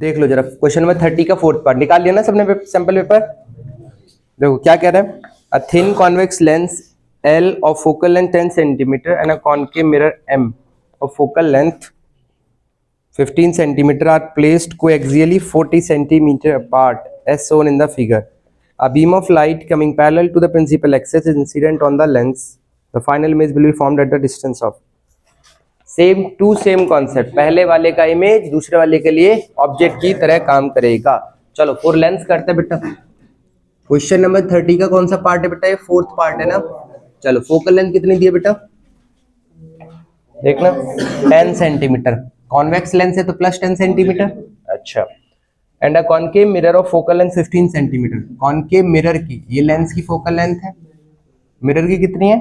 देख लो जरा question number 30 का फोर्थ पार्ट निकाल लिया ना सबने सैंपल पेपर। देखो क्या कह रहा है, a thin convex lens L of focal length 10 centimeter and a concave mirror M of focal length 15 centimeter are placed coaxially 40 centimeter apart as shown in the figure. A beam of light coming parallel to the principal axis is incident on the lens. The final image will be formed at the distance of. Same to same concept, पहले वाले का image दूसरे वाले के लिए object की तरह काम करेगा। चलो फोर लेंस करते हैं बेटा। क्वेश्चन नंबर 30 का कौन सा पार्ट है बेटा? ये फोर्थ पार्ट है ना। चलो फोकल लेंथ कितनी दी है बेटा? देखना 10 सेंटीमीटर, कॉन्वेक्स लेंस है तो प्लस 10 सेंटीमीटर। अच्छा, and a concave mirror of focal length 15 centimetre. Concave mirror की, ये लेंस की फोकल लेंथ है, मिरर की कितनी है?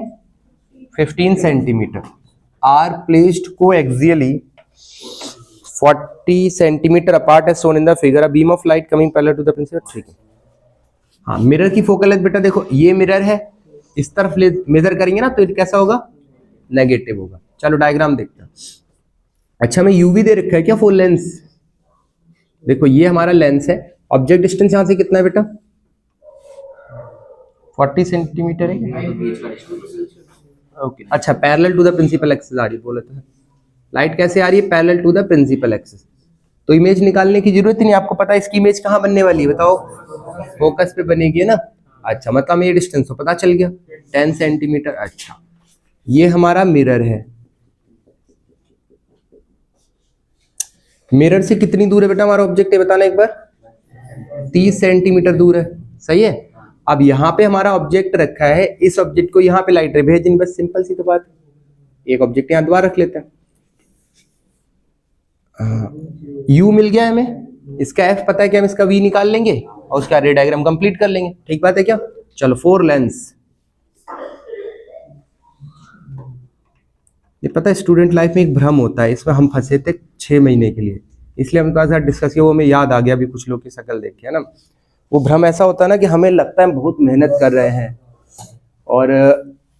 15 centimetre. Are placed coaxially 40 centimetre apart as shown in the figure. A beam of light coming parallel to the principal. ठीक है, हाँ मिरर की फोकल लेंथ बेटा देखो ये मिरर है, इस तरफ मेजर करेंगे ना तो ये कैसा होगा? नेगेटिव होगा। चलो डायग्राम देखते हैं। अच्छा मैं यूवी दे रखा है क्या फुल लेंस? देखो ये हमारा लेंस है, ऑब्जेक्ट डिस्टेंस यहां से कितना है बेटा? 40 सेंटीमीटर है। ओके अच्छा, parallel to the principal axis आ रही है, बोला था लाइट कैसे आ रही है? Parallel to the principal axis. तो इमेज निकालने की जरूरत ही नहीं, आपको पता है इसकी इमेज कहाँ बनने वाली है बताओ? फोकस पे बनेगी ना। अच्छा मतलब हमें ये डिस्टेंस तो पता चल गया 10 सेंटीमीटर। अच्छा ये हमारा मिरर है, मिरर से कितनी दूर है बेटा हमारा ऑब्जेक्ट? है बताना एक बार। 30 सेंटीमीटर दूर है, सही है। अब यहाँ पे हमारा ऑब्जेक्ट रखा है, इस ऑब्जेक्ट को यहाँ पे लाइट रे भेजनी, बस सिंपल सी तो बात है। एक ऑब्जेक्ट यहाँ दोबारा रख लेते हैं। यू मिल गया हमें, इसका एफ पता है कि हम इसका वी निकाल लेंगे और उसका रे डायग्राम कंप्लीट कर लेंगे। ठीक बात है क्या? चलो फोर लेंस। ये पता है स्टूडेंट लाइफ में एक भ्रम होता है, इसमें हम फंसे थे 6 महीने के लिए, इसलिए हम साथ डिस्कस किया, वो हमें याद आ गया अभी कुछ लोग की शक्ल देख के, है ना। वो भ्रम ऐसा होता है ना कि हमें लगता है हम बहुत मेहनत कर रहे हैं और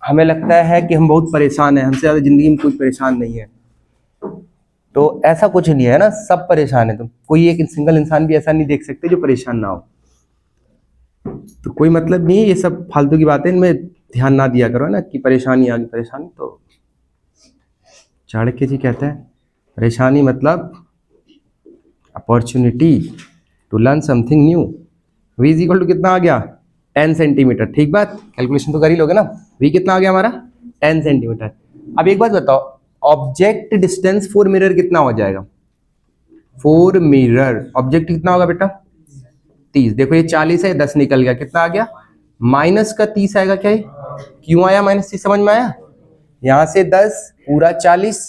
हमें लगता है कि हम बहुत परेशान हैं, हमसे ज़्यादा जिंदगी में कोई परेशान नहीं है। तो ऐसा कुछ नहीं है ना, सब परेशान है। तो कोई एक सिंगल इंसान भी ऐसा नहीं देख सकते जो परेशान ना हो। तो कोई मतलब नहीं है, ये सब फालतू की बातें, इनमें ध्यान ना दिया करो ना कि परेशानी आ गई परेशानी। तो चाणक्य जी कहते हैं परेशानी मतलब opportunity to learn something new. v is equal to कितना आ गया? 10 सेंटीमीटर। ठीक बात, कैलकुलेशन तो कर ही लोगे ना। v कितना आ गया हमारा? 10 सेंटीमीटर। अब एक बात बताओ, ऑब्जेक्ट डिस्टेंस फॉर मिरर कितना हो जाएगा? फॉर मिरर ऑब्जेक्ट कितना होगा बेटा? 30। देखो ये 40 है, 10 निकल गया, कितना आ गया? माइनस का 30 आएगा। क्या है क्यों आया माइनस 30? समझ में आया? यहां से 10 पूरा 40,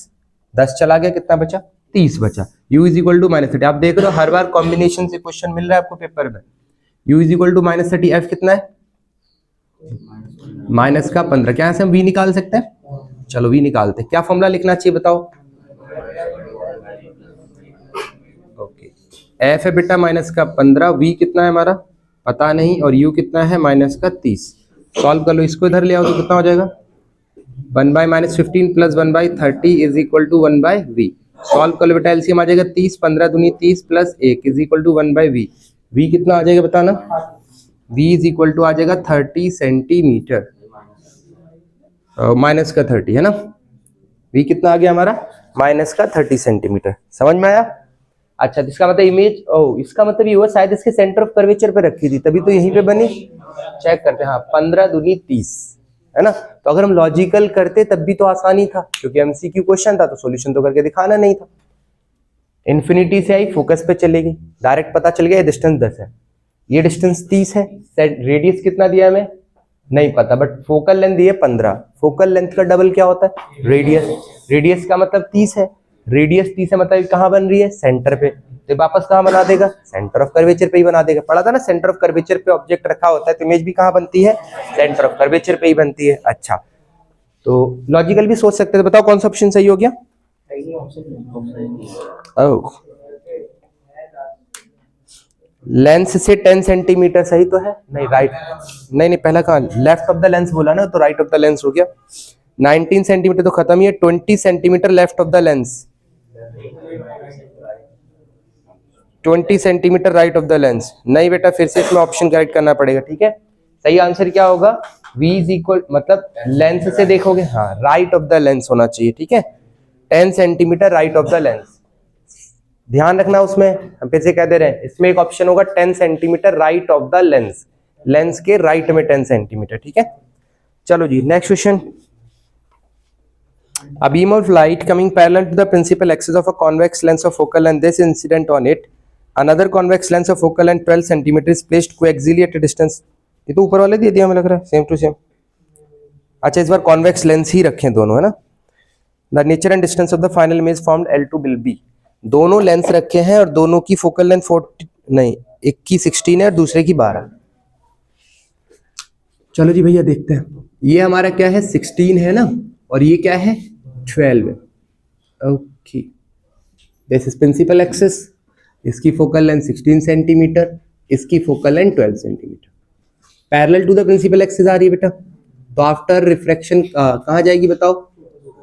10 चला गया, कितना बचा? 30 बचा। u is equal to -30। आप देख रहे हो हर बार कॉम्बिनेशन से क्वेश्चन मिल रहा है आपको पेपर में। u is equal to -30, f कितना है? माइनस का 15। क्या से हम v निकाल सकते हैं? चलो v निकालते हैं। क्या फॉर्मूला लिखना चाहिए बताओ? ओके, f है बेटा माइनस का 15, v कितना है हमारा पता नहीं, और u कितना है? माइनस का 30। सॉल्व कर लो, इसको इधर ले आओ तो कितना हो जाएगा? 1/-15 plus 1/30 is equal to 1/v। Solve कर लो बेटा, एलसीएम आ जाएगा 30, 15 दूनी 30 plus 1 is equal to 1/v। v कितना आ जाएगा बताना? v इज इक्वल टू आ जाएगा 30 सेंटीमीटर, माइनस का 30 है ना। v कितना आ गया हमारा? माइनस का 30 सेंटीमीटर। समझ में आया? अच्छा इसका मतलब इमेज, इसका मतलब ये हुआ शायद इसके सेंटर ऑफ कर्वेचर पे रखी थी तभी तो यहीं पे बनी। चेक करते हैं, हाँ 15 दूनी 30 है ना। तो अगर हम लॉजिकल करते तब भी तो आसानी था, क्योंकि एमसीक्यू क्वेश्चन था तो सॉल्यूशन तो करके दिखाना नहीं था। इन्फिनिटी से आई, फोकस पे चलेगी, डायरेक्ट पता चल गया ये डिस्टेंस 10 है, ये डिस्टेंस 30 है। रेडियस कितना दिया हमें नहीं पता, बट फोकल लेंथ दी है 15। फोकल लेंथ का डबल क्या होता है? रेडियस। रेडियस का मतलब 30 है, रेडियस 30 है मतलब कहाँ बन रही है? सेंटर पे। तो वापस कहाँ बना देगा? सेंटर ऑफ कर्वेचर पे ही बना देगा। पढ़ा था ना सेंटर ऑफ कर्वेचर पे ऑब्जेक्ट रखा होता है तो इमेज भी कहाँ बनती है? सेंटर ऑफ कर्वेचर पे ही बनती है। अच्छा तो लॉजिकल भी सोच सकते थे। बताओ कौन सा ऑप्शन सही हो गया? लेंस से 10 सेंटीमीटर सही तो है? नहीं राइट, नहीं पहला कहाँ? लेफ्ट ऑफ द लेंस बोला ना, तो राइट ऑफ द लेंस हो गया। 19 सेंटीमीटर तो खत्म ही है, 20 centimetre left of the lens. 20 centimetre right of the lens. नहीं बेटा, फिर से इसमें ऑप्शन करेक्ट करना पड़ेगा, ठीक है। सही आंसर क्या होगा, v इज इक्वल, मतलब लेंस से देखोगे, हाँ राइट ऑफ द लेंस होना चाहिए, ठीक है। 10 centimetre right of the lens, ध्यान रखना उसमें, हम फिर से कह दे रहे हैं, इसमें एक ऑप्शन होगा 10 centimetre right of the lens, lens के राइट में 10 सेंटीमीटर, ठीक है। चलो जी next question. A beam of light coming parallel to the principal axis of a convex lens of focal length, this incident on it, another convex lens of focal length 12 cm is placed coaxially at a distance। ये तो ऊपर वाले दे दिया, हमें लग रहा है same to same. अच्छा इस बार कॉन्वेक्स लेंस ही रखें दोनों, है ना। The nature and distance of the final image formed L2 will be, दोनों लेंस रखे हैं और दोनों की फोकल लेंथ 40 नहीं, एक की 16 है और दूसरे की 12। चलो जी भैया देखते हैं, ये हमारा क्या है 16 है ना, और ये क्या है 12 है। Okay, this is principal axis, इसकी फोकल लेंथ 16 सेंटीमीटर, इसकी focal length 12 centimetre, parallel to the principal axis आ रही है बेटा। तो आफ्टर रिफ्रैक्शन कहाँ जाएगी बताओ,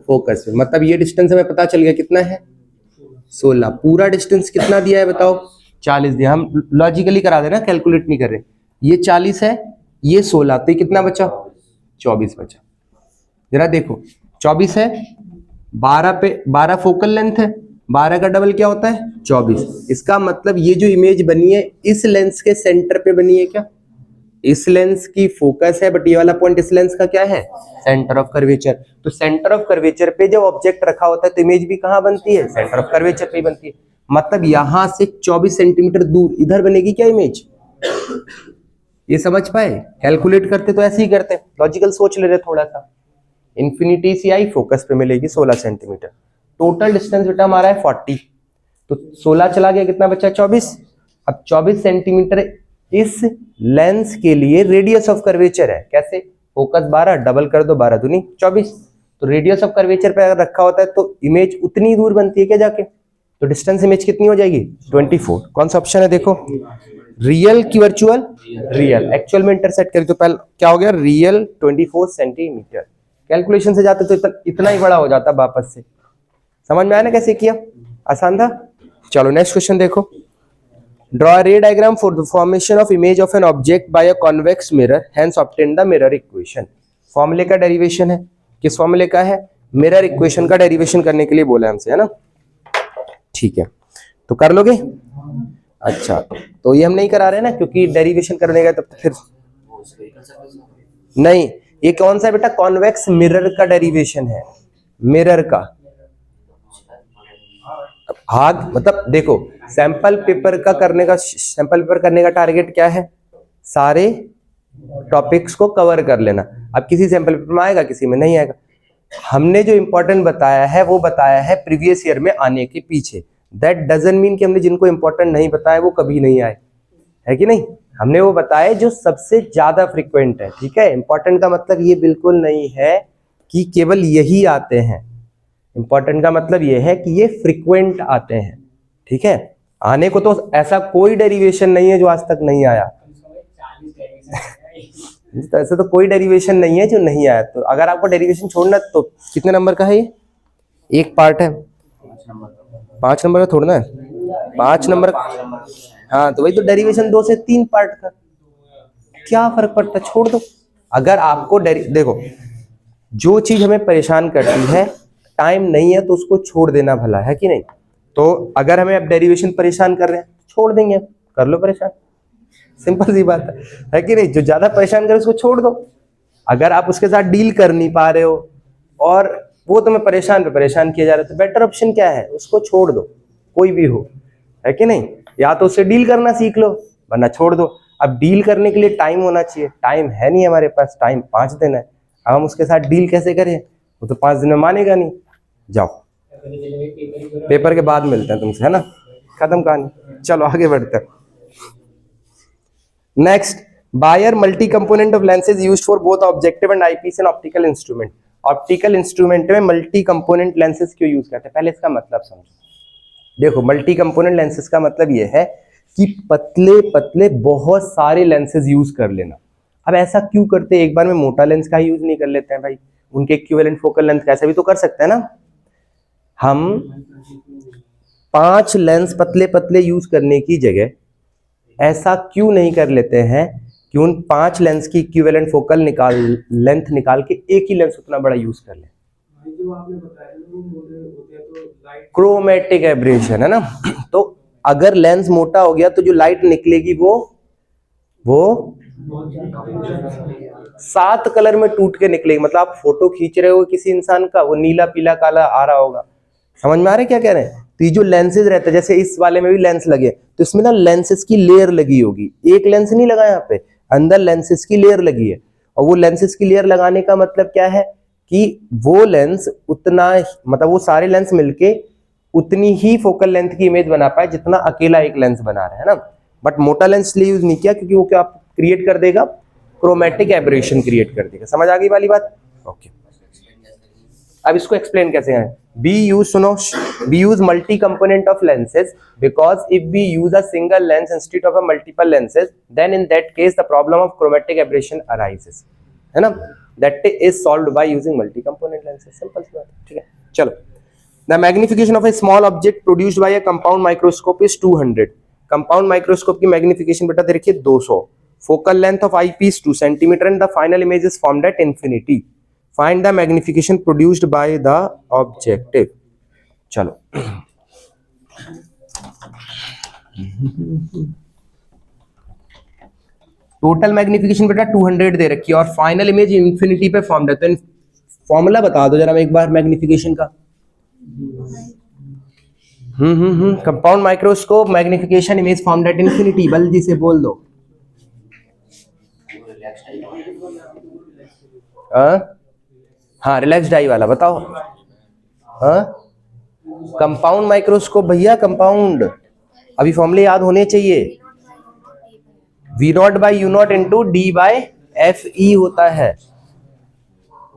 फोकस पे। मतलब ये डिस्टेंस हमें पता चल गया कितना है 16, पूरा डिस्टेंस कितना दिया है बताओ 40 दिया। हम लॉजिकली करा देना, कैलकुलेट नहीं कर रहे। ये 40 है, ये 16, तो ये कितना बचा 24 बचा। जरा देखो 24 है, 12 पे 12 फोकल लेंथ है, 12 का डबल क्या होता है 24। इसका मतलब ये जो इमेज बनी है इस लेंस के सेंटर पे बनी है क्या, इस लेंस की फोकस है, बट ये वाला पॉइंट इस लेंस का क्या है सेंटर ऑफ कर्वेचर। तो सेंटर ऑफ कर्वेचर पे जब ऑब्जेक्ट रखा होता है तो इमेज भी कहाँ बनती है, सेंटर ऑफ कर्वेचर पे ही बनती है। मतलब यहां से 24 सेंटीमीटर दूर इधर बनेगी क्या इमेज, ये समझ पाए। कैलकुलेट करते तो ऐसे ही करते, लॉजिकल सोच ले रहे थोड़ा सा। इन्फिनिटी से आई फोकस पे मिलेगी 16 सेंटीमीटर, टोटल डिस्टेंस बेटा हमारा है 40, तो 16 चला गया, कितना बचा 24। अब 24 सेंटीमीटर इस लेंस के लिए रेडियस ऑफ कर्वेचर है, कैसे, फोकस 12 डबल कर दो, 12 दूनी 24, तो रेडियस ऑफ कर्वेचर पे अगर रखा होता है तो इमेज उतनी दूर बनती है क्या जाके, तो डिस्टेंस इमेज कितनी हो जाएगी 24। कौन सा ऑप्शन है देखो, रियल की वर्चुअल, रियल, एक्चुअल में इंटरसेक्ट करें तो पहले क्या हो गया रियल 24 सेंटीमीटर। कैलकुलेशन से जाते तो इतना ही बड़ा हो जाता वापस से। समझ में आया ना कैसे किया, आसान था। चलो नेक्स्ट क्वेश्चन देखो, ड्रॉ अ रे diagram for the formation of image of an object by a convex mirror, hence obtain the mirror equation. फॉर्मूले का डेरिवेशन है, किस फॉर्मूले का है, मिरर इक्वेशन का डेरिवेशन करने के लिए बोला है हमसे, है ना। ठीक है, तो कर लोगे। अच्छा तो ये हम नहीं करा रहे ना, क्योंकि डेरिवेशन करने का तब तो फिर नहीं, ये कौन सा बेटा कॉन्वेक्स मिरर का डेरिवेशन है, मिरर का भाग। मतलब देखो सैंपल पेपर करने का टारगेट क्या है, सारे टॉपिक्स को कवर कर लेना। अब किसी सैंपल पेपर में आएगा, किसी में नहीं आएगा। हमने जो इंपॉर्टेंट बताया है वो बताया है प्रीवियस ईयर में आने के पीछे। दैट डजंट मीन कि हमने जिनको इंपॉर्टेंट नहीं बताया वो कभी नहीं आए, है कि नहीं। हमने वो बताए जो सबसे ज्यादा फ्रिक्वेंट है, ठीक है। इंपॉर्टेंट का मतलब ये बिल्कुल नहीं है कि केवल यही आते हैं, इंपॉर्टेंट का मतलब ये है कि ये फ्रिक्वेंट आते हैं, ठीक है। आने को तो ऐसा कोई डेरिवेशन नहीं है जो आज तक नहीं आया तो ऐसा तो कोई डेरिवेशन नहीं है जो नहीं आया। तो अगर आपको डेरिवेशन छोड़ना तो कितने नंबर का है ये, एक पार्ट है 5 नंबर का थोड़ा है 5 नंबर। हाँ तो वही तो डेरिवेशन 2 से 3 पार्ट का, क्या फर्क पड़ता, छोड़ दो। अगर आपको देखो जो चीज हमें परेशान करती है टाइम नहीं है तो उसको छोड़ देना भला, है कि नहीं। तो अगर हमें अब डेरिवेशन परेशान कर रहे हैं छोड़ देंगे, कर लो परेशान, सिंपल सी बात है कि नहीं। जो ज्यादा परेशान करे उसको छोड़ दो। अगर आप उसके साथ डील कर नहीं पा रहे हो और वो तुम्हें परेशान पे परेशान किया जा रहा है तो बेटर ऑप्शन क्या है, उसको छोड़ दो, कोई भी हो, है कि नहीं। या तो उससे डील करना सीख लो वरना छोड़ दो। अब डील करने के लिए टाइम होना चाहिए, टाइम है नहीं हमारे पास, टाइम 5 दिन है। अब हम उसके साथ डील कैसे करें, वो तो 5 दिन में मानेगा नहीं। जाओ पेपर के बाद मिलते हैं तुमसे, है ना, खत्म कहानी। चलो आगे बढ़ते हैं। Next, why are multi component of lenses used for both objective and eyepiece and optical instrument. Optical instrument में मल्टी कंपोनेंट लेंसेज क्यों यूज करते हैं, पहले इसका मतलब समझो। देखो मल्टी कंपोनेंट लेंसेज का मतलब ये है कि पतले पतले बहुत सारे लेंसेज यूज कर लेना। अब ऐसा क्यों करते हैं, एक बार में मोटा लेंस का यूज नहीं कर लेते हैं भाई, उनके इक्विवेलेंट फोकल लेंथ कैसे भी तो कर सकते हैं ना। हम 5 लेंस पतले पतले यूज करने की जगह ऐसा क्यों नहीं कर लेते हैं कि उन 5 लेंस की इक्विवेलेंट फोकल लेंथ निकाल के एक ही लेंस उतना बड़ा यूज कर ले? जो आपने बताया ना वो मोटे होते हैं तो लाइट क्रोमेटिक एब्रेशन है ना। तो अगर लेंस मोटा हो गया तो जो लाइट निकलेगी वो 7 कलर में टूट के निकलेगी। मतलब आप फोटो खींच रहे हो किसी इंसान का, वो नीला पीला काला आ रहा होगा। समझ में आ रहा है क्या कह रहे हैं? तो ये जो लेंसेज रहते हैं, जैसे इस वाले में भी लेंस लगे, तो इसमें ना लेंसेज की लेयर लगी होगी। एक लेंस नहीं लगा यहाँ पे, अंदर लेंसेज की लेयर लगी है। और वो लेंसेज की लेयर लगाने का मतलब क्या है कि वो लेंस उतना, मतलब वो सारे लेंस मिलके उतनी ही फोकल लेंथ की इमेज बना पाए जितना अकेला एक लेंस बना रहा है ना। बट मोटा लेंस इसलिए यूज नहीं किया क्योंकि वो क्या क्रिएट कर देगा, क्रोमेटिक एब्रेशन क्रिएट कर देगा। समझ आ गई वाली बात? ओके। अब इसको एक्सप्लेन कैसे है? Be use multi component of lenses because if we use a single lens instead of a multiple lenses then in that case the problem of chromatic aberration arises, है ना। That is solved by using multi component lenses. Simple सी बात है, ठीक है। चलो, the magnification of a small object produced by a compound microscope is 200। Compound microscope की magnification बेटा दे रखी है 200। Focal length of eyepiece 2 centimetre and the final image is formed at infinity. Find the magnification produced by the objective. चलो, total magnification बेटा 200 दे रखी है और फाइनल इमेज इंफिनिटी पे फॉर्म्ड है। तो फॉर्मूला बता दो जरा एक बार मैग्निफिकेशन का। Compound microscope magnification image formed at infinity. बल्दी से बोल दो। हाँ, रिलैक्स डाई वाला बताओ। हाँ, कंपाउंड माइक्रोस्कोप भैया, कंपाउंड। अभी फॉर्मूले याद होने चाहिए। V naught by U naught into D by F E होता है।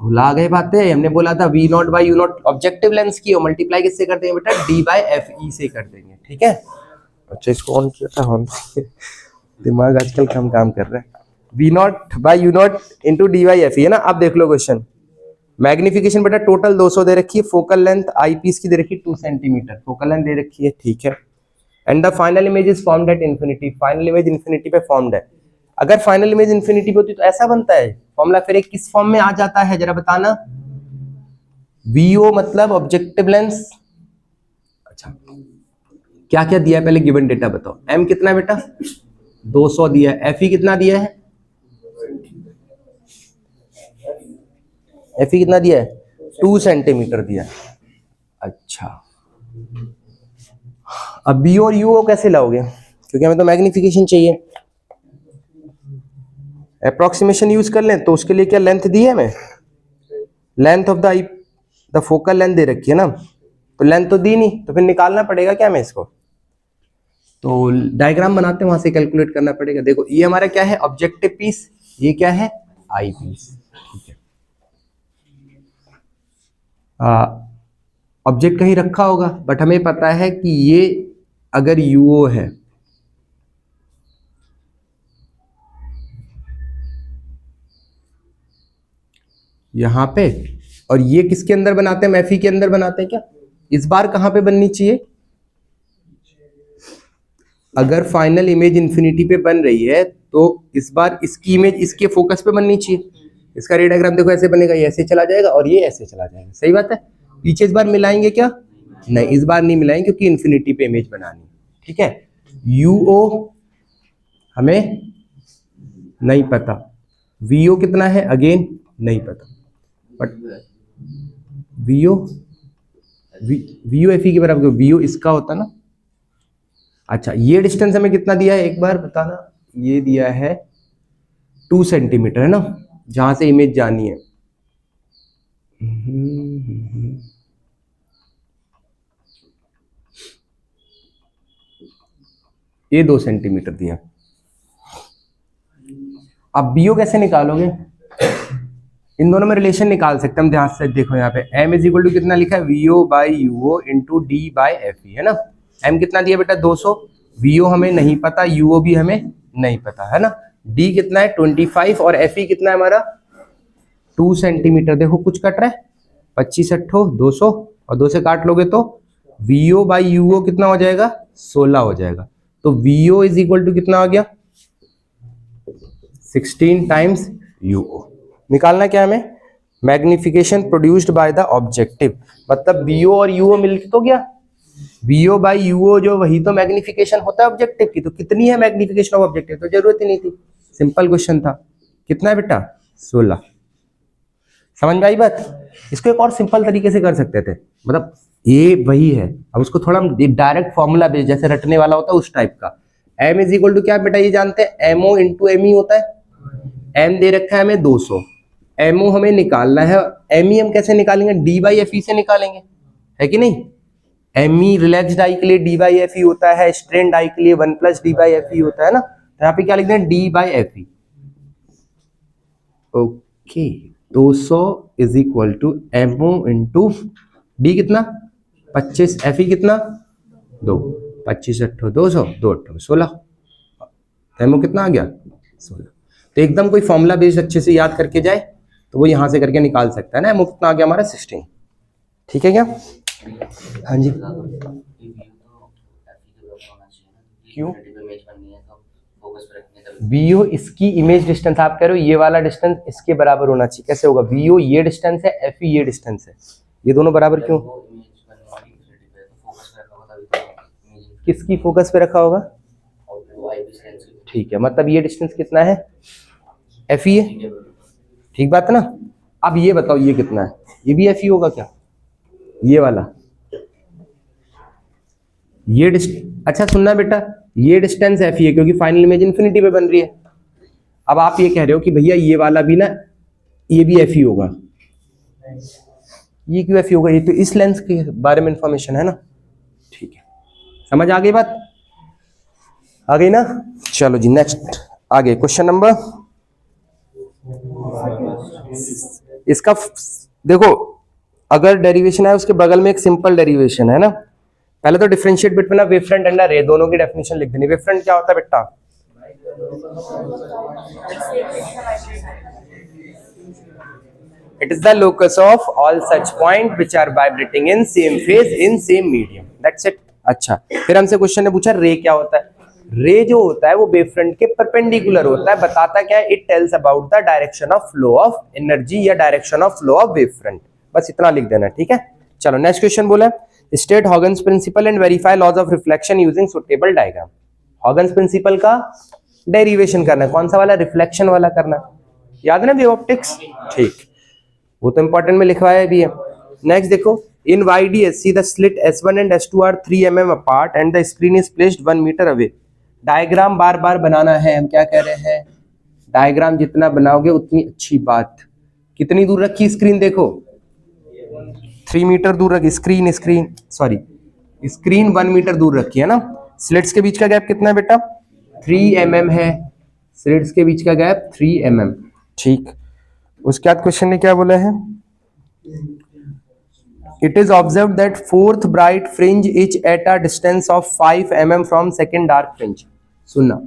भुला गए बातें? हमने बोला था V naught by U naught objective lens की, और मल्टीप्लाई किससे कर देंगे बेटा? डी बाय एफ ई से कर देंगे, ठीक है। अच्छा, इसको ऑन किया था, ऑन दिमाग आजकल कम काम कर रहा है। V naught by U naught into D by F E है ना। अब देख लो क्वेश्चन। मैग्निफिकेशन बेटा टोटल 200 दे रखी है। फोकल लेंथ आईपीस की दे रखी है 2 सेंटीमीटर। फोकल लेंथ दे रखी है, ठीक है। And the final image is formed at infinity. Final image infinity पे फॉर्म्ड है। अगर फाइनल इमेज इंफिनिटी पे होती तो ऐसा बनता है फॉर्मूला, फिर एक किस फॉर्म में आ जाता है जरा बताना? वीओ मतलब ऑब्जेक्टिव लेंस। अच्छा, क्या क्या दिया है पहले गिवन डेटा बताओ। एम कितना है बेटा? 200 दिया है। एफ ई कितना दिया है? एफ ई कितना दिया है? 2 सेंटीमीटर दिया है। अच्छा, अब बी और यू कैसे लाओगे? क्योंकि हमें तो मैग्निफिकेशन चाहिए। अप्रोक्सीमेशन यूज कर लें तो उसके लिए क्या लेंथ दी है हमें? Length of the focal length दे रखी है ना। तो लेंथ तो दी नहीं, तो फिर निकालना पड़ेगा क्या हमें इसको? तो डायग्राम बनाते हैं, वहां से कैलकुलेट करना पड़ेगा। देखो, ये हमारा क्या है? Objective piece. ये क्या है? आई पीस, ठीक है। ऑब्जेक्ट कहीं रखा होगा, बट हमें पता है कि ये अगर यूओ है, यहां पे, और ये किसके अंदर बनाते हैं? मैफी के अंदर बनाते हैं क्या? इस बार कहां पे बननी चाहिए? अगर फाइनल इमेज इंफिनिटी पे बन रही है तो इस बार इसकी इमेज इसके फोकस पे बननी चाहिए। इसका रे डायग्राम देखो ऐसे बनेगा, ये ऐसे चला जाएगा और ये ऐसे चला जाएगा। सही बात है। पीछे इस बार मिलाएंगे क्या? नहीं, इस बार नहीं मिलाएंगे क्योंकि इंफिनिटी पे इमेज बनानी, ठीक है। यूओ हमें नहीं पता, वीओ कितना है अगेन नहीं पता, बट वीओ एफ ई के बराबर, वीओ इसका होता ना। अच्छा, ये डिस्टेंस हमें कितना दिया है एक बार बताना? ये दिया है 2 सेंटीमीटर, है ना, जहां से इमेज जानी है। ये 2 सेंटीमीटर दिया। अब बीओ कैसे निकालोगे? इन दोनों में रिलेशन निकाल सकते हैं हम, ध्यान से देखो। यहाँ पे m इज इक्वल टू कितना लिखा है? VO by UO into D by F E, है ना। m कितना दिया बेटा? 200। वीओ हमें नहीं पता, यूओ भी हमें नहीं पता, है ना। d कितना है? 25 और एफ ई कितना है हमारा? 2 सेंटीमीटर। देखो कुछ कट रहा है, 25 8 200 और 2 से काट लोगे तो VO बाई UO कितना हो जाएगा, 16 हो जाएगा। तो VO इज इक्वल टू कितना आ गया, 16 टाइम्स UO। निकालना क्या हमें, magnification produced by the objective, मतलब VO और UO मिल तो गया, VO बाई UO जो वही तो मैग्निफिकेशन होता है ऑब्जेक्टिव की। तो कितनी है मैग्निफिकेशन ऑफ ऑब्जेक्टिव, तो जरूरत ही नहीं थी, सिंपल क्वेश्चन था। कितना है बेटा, 16। समझ में आई बात। इसको एक और सिंपल तरीके से कर सकते थे, मतलब ये वही है, अब उसको थोड़ा डायरेक्ट फॉर्मूला बेस जैसे रटने वाला होता है उस टाइप का। M इज इक्वल टू क्या बेटा, ये जानते हैं MO इंटू ME होता है। M दे रखा है हमें 200, MO हमें निकालना है, ME हम कैसे निकालेंगे, D बाई FE से निकालेंगे, है कि नहीं। ME रिलैक्स डाई के लिए D बाई FE होता है, स्ट्रेन डाई के लिए 1 प्लस D बाई FE होता है ना। तो यहाँ पे क्या लिख दें, D by FE। Okay, 200 is equal to MO into D कितना 25, FE कितना 2, 25 8 200, 2 8 16, MO कितना आ गया 16। तो एकदम कोई फॉर्मूला बेस्ड अच्छे से याद करके जाए तो वो यहां से करके निकाल सकता है ना। MO कितना आ गया हमारा 16, ठीक है क्या। हाँ जी, क्यों VO इसकी इमेज डिस्टेंस, आप कह रहे हो ये वाला डिस्टेंस इसके बराबर होना चाहिए, कैसे होगा, VO ये डिस्टेंस है, FE ये डिस्टेंस है, ये दोनों बराबर क्यों, किसकी फोकस पे रखा होगा, ठीक है, मतलब ये डिस्टेंस कितना है, FE है, ठीक बात है ना। अब ये बताओ ये कितना है, ये भी FE होगा क्या, ये वाला, ये अच्छा सुनना बेटा, ये डिस्टेंस FE है क्योंकि फाइनल इमेज इन्फिनिटी पे बन रही है। अब आप ये कह रहे हो कि भैया ये वाला भी ना, ये भी FE होगा, ये क्यों FE होगा, ये तो इस लेंस के बारे में इंफॉर्मेशन है ना, ठीक है, समझ आ गई बात, आ गई ना। चलो जी नेक्स्ट आगे क्वेश्चन नंबर, इसका देखो अगर डेरिवेशन है उसके बगल में एक सिंपल डेरिवेशन है ना। पहले तो differentiate between a wave front end अ रे, दोनों की डेफिनेशन लिख देनी। वेव फ्रंट क्या होता है बेटा, it is the locus of all such point which are vibrating in same phase in same medium, that's it। अच्छा, फिर हमसे क्वेश्चन ने पूछा रे क्या होता है। रे जो होता है वो वेव फ्रंट के परपेंडिकुलर होता है, बताता क्या है, it tells about the direction of flow of energy या direction of flow of wave front, बस इतना लिख देना, ठीक है। चलो नेक्स्ट क्वेश्चन बोला, state Huygens principle and verify laws of reflection using suitable diagram. Huygens principle का डेरिवेशन करना है, कौन सा वाला, रिफ्लेक्शन वाला करना है, याद है ना वेव ऑप्टिक्स, ठीक, वो तो इंपॉर्टेंट में लिखवाया भी है। नेक्स्ट देखो, in YDSC the slit S1 and S2 are 3 mm apart and the screen is placed 1 metre away. Diagram बार बार बनाना है, हम क्या कह रहे हैं, डायग्राम जितना बनाओगे उतनी अच्छी बात। कितनी दूर रखी स्क्रीन, देखो 3 मीटर दूर रखी स्क्रीन, स्क्रीन 1 मीटर दूर रखी है ना। स्लिट्स के बीच का गैप कितना है बेटा, 3 mm है, स्लिट्स के बीच का गैप 3 mm, ठीक। उसके बाद क्वेश्चन ने क्या बोला है, it is observe that fourth bright fringe is at a distance of 5 mm from second dark fringe. सुनना,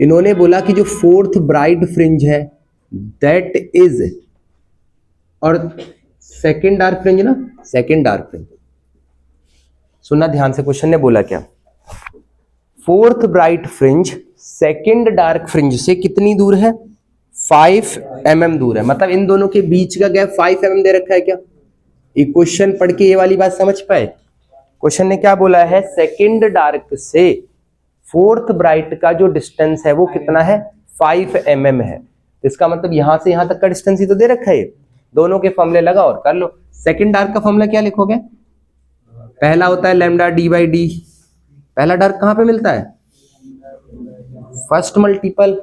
इन्होंने बोला कि जो फोर्थ ब्राइट फ्रिंज है दैट इज, और सेकेंड डार्क फ्रिंज ना, सेकेंड डार्क फ्रिंज, सुनना ध्यान से, क्वेश्चन ने बोला क्या, fourth bright fringe second dark fringe से कितनी दूर है, 5 mm दूर है, मतलब इन दोनों के बीच का गैप 5 mm दे रखा है क्या। ये क्वेश्चन पढ़ के ये वाली बात समझ पाए, क्वेश्चन ने क्या बोला है, सेकेंड डार्क से फोर्थ ब्राइट का जो डिस्टेंस है वो कितना है, 5 mm है। इसका मतलब यहां से यहां तक का डिस्टेंस ही तो दे रखा है, दोनों के फॉर्मूले लगा और कर लो। सेकेंड डार्क का फॉर्मूला क्या लिखोगे, पहला होता है लैम्डा डी बाई डी, पहला डार्क कहां पे मिलता है, first multiple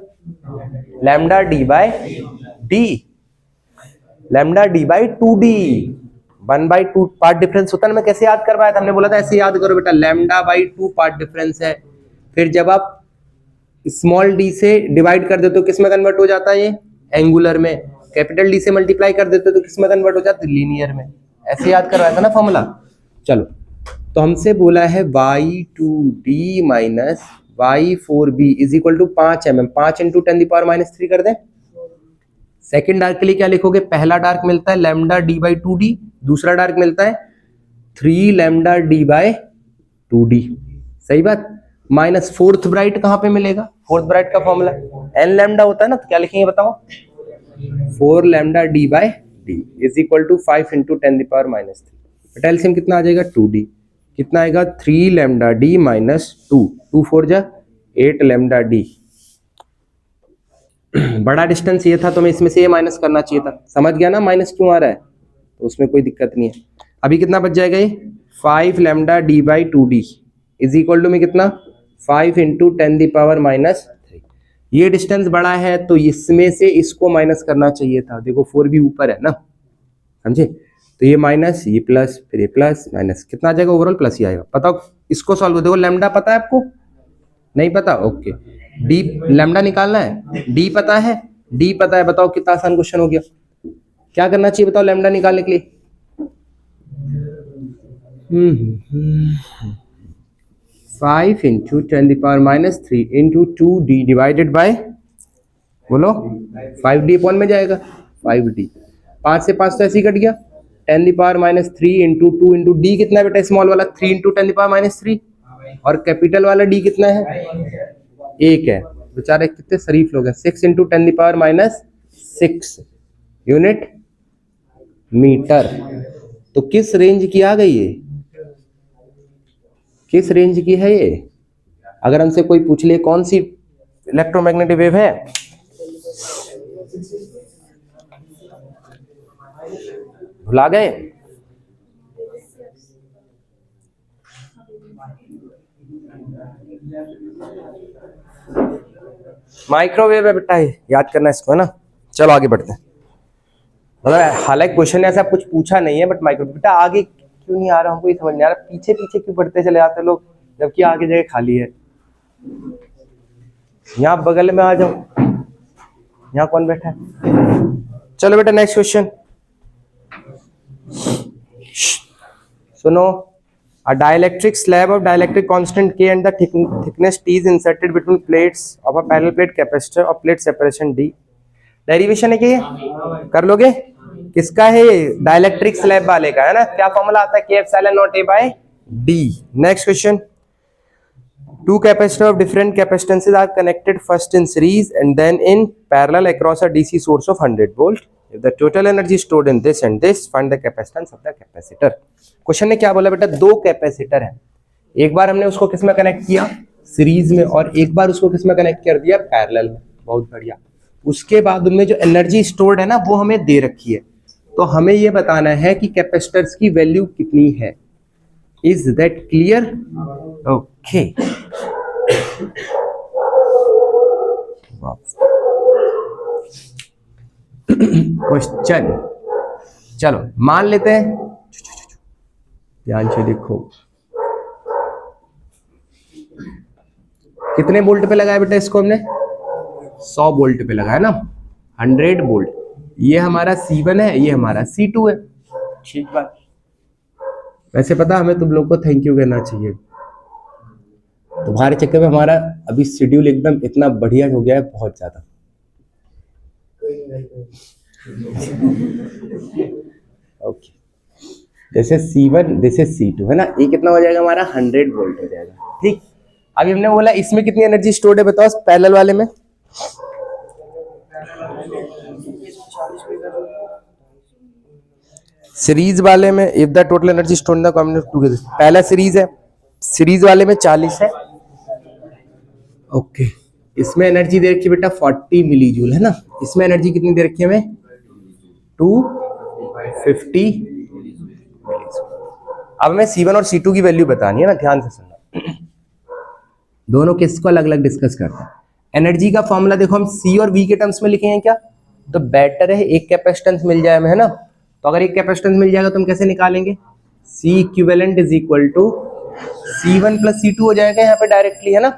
lambda D by D, lambda D by 2d, 1/2 path difference होता है ना। मैं कैसे याद करवाया था, हमने बोला था ऐसे याद करो बेटा, लैम्डा बाई 2 पार्ट डिफरेंस है, फिर जब आप स्मॉल डी से डिवाइड कर देते हो किस में कन्वर्ट हो जाता है, ये एंगुलर में, कैपिटल डी से मल्टीप्लाई कर देते हो तो किस में कन्वर्ट हो जाता है, लीनियर में। ऐसे याद करवाया था ना फॉर्मूला। चलो, तो हमसे बोला है y2d minus y4b is equal to 5 mm, 5 into 10⁻³ कर दें। सेकेंड डार्क के लिए क्या लिखोगे, पहला डार्क मिलता है लैम्डा डी बाई 2d, दूसरा डार्क मिलता है 3 लैम्डा डी बाय 2d, सही बात। माइनस फोर्थ ब्राइट कहाँ पे मिलेगा, फोर्थ ब्राइट का फॉर्मूला n लैम्डा होता है ना, तो क्या लिखेंगे बताओ, 4 lambda D by D is equal to 5 into 10⁻³ LCM कितना आ जाएगा 2d, कितना आएगा 3 लैम्डा डी माइनस 2, 2 4 जा 8 लैम्डा डी। बड़ा डिस्टेंस ये था तो मैं इसमें से ये माइनस करना चाहिए था, समझ गया ना माइनस क्यों आ रहा है, तो उसमें कोई दिक्कत नहीं है। अभी कितना बच जाएगा ये 5 lambda D by 2d is equal to में कितना 5 इंटू 10⁻³ ये डिस्टेंस बड़ा है तो इसमें से इसको माइनस करना चाहिए था, देखो 4 भी ऊपर है ना, समझे, तो ये माइनस ये प्लस फिर ये प्लस माइनस कितना आ जाएगा ओवरऑल प्लस ही आएगा। बताओ इसको सॉल्व कर, देखो लैम्डा पता है आपको, नहीं पता, ओके डी लैम्डा निकालना है, डी पता है, डी पता है, बताओ कितना आसान क्वेश्चन हो गया। क्या करना चाहिए बताओ लैम्डा निकालने के लिए, 5 into 10⁻³ into 2d divided by, बोलो 5d अपॉन में जाएगा 5d, 5 से 5 तो ऐसे ही कट गया, 10⁻³ इंटू 2 इंटू डी कितना है बेटा स्मॉल वाला 3 इंटू 10⁻³ और कैपिटल वाला डी कितना है 1 है, बेचारे कितने शरीफ लोग हैं, 6 इंटू 10⁻⁶ यूनिट मीटर। तो किस रेंज की आ गई ये, किस रेंज की है ये, अगर हमसे कोई पूछ ले कौन सी इलेक्ट्रोमैग्नेटिक वेव है, भुला गए, माइक्रोवेव है बेटा, याद करना इसको है ना। चलो आगे बढ़ते हैं, मतलब हालांकि क्वेश्चन ऐसा कुछ पूछा नहीं है बट माइक्रोवेव बेटा आगे क्यों नहीं आ रहा, हमको ये समझ नहीं आ रहा, पीछे पीछे क्यों बढ़ते चले जाते लोग जबकि आगे जगह खाली है। यहाँ बगल में आ जाओ, यहाँ कौन बैठा है, चलो बेटा नेक्स्ट क्वेश्चन सुनो। A dielectric slab of dielectric constant K and the thickness T is inserted between plates of a parallel plate capacitor of plate separation D. Derivation है क्या ये कर लोगे, किसका है ये डाइलेक्ट्रिक स्लैब वाले का है ना, क्या फॉर्मूला आता है K epsilon naught A by D। Next question, two capacitor of different capacitances are connected first in series and then in parallel across a DC source of 100 volt. If the total energy stored in this and this, find the capacitance of the capacitor. Question ने क्या बोला बेटा, दो capacitor है, एक बार हमने उसको किस में कनेक्ट किया सीरीज में और एक बार उसको किस में कनेक्ट कर दिया पैरेलल में, बहुत बढ़िया। उसके बाद उनमें जो एनर्जी स्टोर्ड है ना वो हमें दे रखी है, तो हमें ये बताना है कि कैपेसिटर्स की वैल्यू कितनी है। Is that clear, okay. Question चलो मान लेते हैं, ध्यान से देखो, कितने वोल्ट पे लगाया बेटा इसको हमने 100 वोल्ट पे लगाया ना, 100 वोल्ट। ये हमारा C1 है, ये हमारा C2 है, ठीक बात। वैसे पता हमें तुम लोग को थैंक यू कहना चाहिए, तुम्हारे चक्कर में हमारा अभी शेड्यूल एकदम इतना बढ़िया हो गया है, बहुत ज्यादा। ओके, जैसे C1 जैसे C2 है ना, ये कितना हो जाएगा हमारा 100 वोल्ट हो जाएगा, ठीक। अभी हमने बोला इसमें कितनी एनर्जी स्टोर्ड है बताओ पैरेलल वाले में, सीरीज वाले में if the total energy stored in the combination two, पहला सीरीज है, सीरीज वाले में 40 है, ओके। इसमें एनर्जी दे रखी है बेटा 40 मिली जूल है ना, इसमें एनर्जी कितनी दे रखी है हमें 250। अब हमें C1 और C2 की वैल्यू बतानी है ना, ध्यान से सुनना, दोनों किसको अलग अलग डिस्कस करते हैं। एनर्जी का फॉर्मूला देखो हम C और V के टर्म्स में लिखे हैं क्या, तो बेटर है एक कैपेसिटेंस मिल जाए हमें है ना, तो अगर एक कैपेसिटेंस मिल जाएगा तो हम कैसे निकालेंगे, C equivalent is equal to C1 plus C2 हो जाएगा यहाँ पे डायरेक्टली है ना,